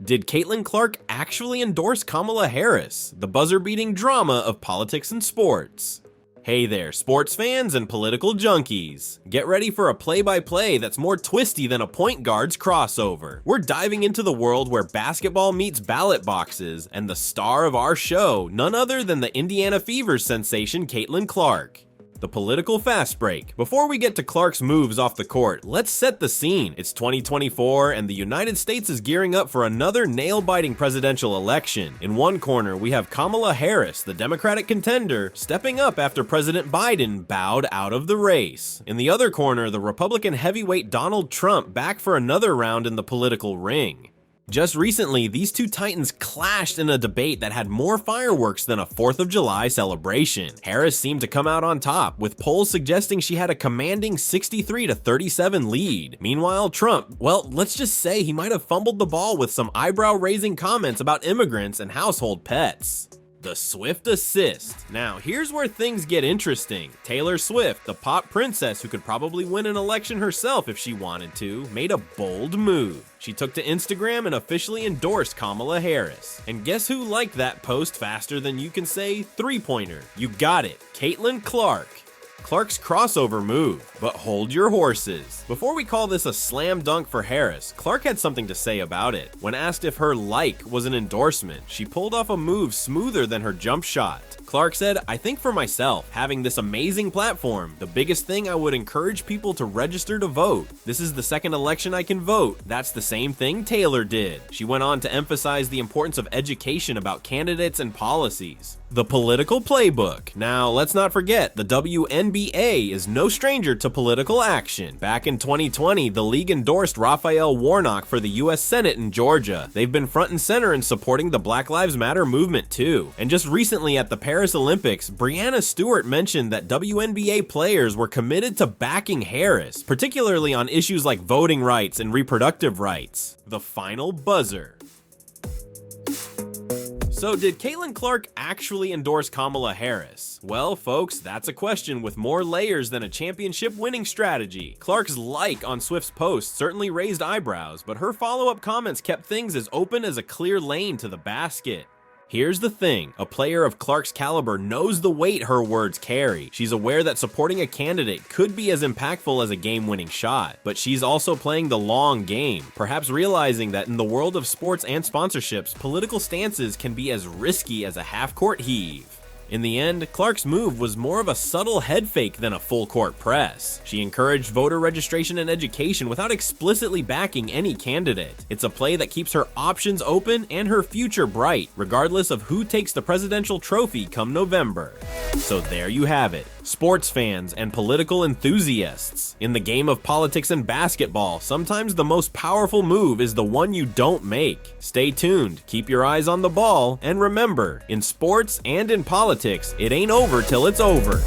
Did Caitlin Clark actually endorse Kamala Harris? The buzzer-beating drama of politics and sports. Hey there, sports fans and political junkies. Get ready for a play-by-play that's more twisty than a point guard's crossover. We're diving into the world where basketball meets ballot boxes, and the star of our show, none other than the Indiana Fever sensation Caitlin Clark. The political fast break. Before we get to Clark's moves off the court, let's set the scene. It's 2024 and the United States is gearing up for another nail-biting presidential election. In one corner, we have Kamala Harris, the Democratic contender, stepping up after President Biden bowed out of the race. In the other corner, the Republican heavyweight Donald Trump back for another round in the political ring. Just recently, these two titans clashed in a debate that had more fireworks than a 4th of July celebration. Harris seemed to come out on top, with polls suggesting she had a commanding 63-37 lead. Meanwhile, Trump, well, let's just say he might have fumbled the ball with some eyebrow-raising comments about immigrants and household pets. The Swift assist. Now, here's where things get interesting. Taylor Swift, the pop princess who could probably win an election herself if she wanted to, made a bold move. She took to Instagram and officially endorsed Kamala Harris. And guess who liked that post faster than you can say three-pointer? You got it, Caitlin Clark. Clark's crossover move, but hold your horses. Before we call this a slam dunk for Harris, Clark had something to say about it. When asked if her like was an endorsement, she pulled off a move smoother than her jump shot. Clark said, "I think for myself, having this amazing platform, the biggest thing I would encourage people to register to vote. This is the second election I can vote. That's the same thing Taylor did." She went on to emphasize the importance of education about candidates and policies. The political playbook. Now, let's not forget, the WNBA is no stranger to political action. Back in 2020, the league endorsed Raphael Warnock for the US Senate in Georgia. They've been front and center in supporting the Black Lives Matter movement too. And just recently at the Paris Olympics, Breanna Stewart mentioned that WNBA players were committed to backing Harris, particularly on issues like voting rights and reproductive rights. The final buzzer. So did Caitlin Clark actually endorse Kamala Harris? Well, folks, that's a question with more layers than a championship winning strategy. Clark's like on Swift's post certainly raised eyebrows, but her follow-up comments kept things as open as a clear lane to the basket. Here's the thing, a player of Clark's caliber knows the weight her words carry. She's aware that supporting a candidate could be as impactful as a game-winning shot, but she's also playing the long game, perhaps realizing that in the world of sports and sponsorships, political stances can be as risky as a half-court heave. In the end, Clark's move was more of a subtle head fake than a full-court press. She encouraged voter registration and education without explicitly backing any candidate. It's a play that keeps her options open and her future bright, regardless of who takes the presidential trophy come November. So there you have it. Sports fans and political enthusiasts. In the game of politics and basketball, sometimes the most powerful move is the one you don't make. Stay tuned, keep your eyes on the ball, and remember, in sports and in politics, it ain't over till it's over.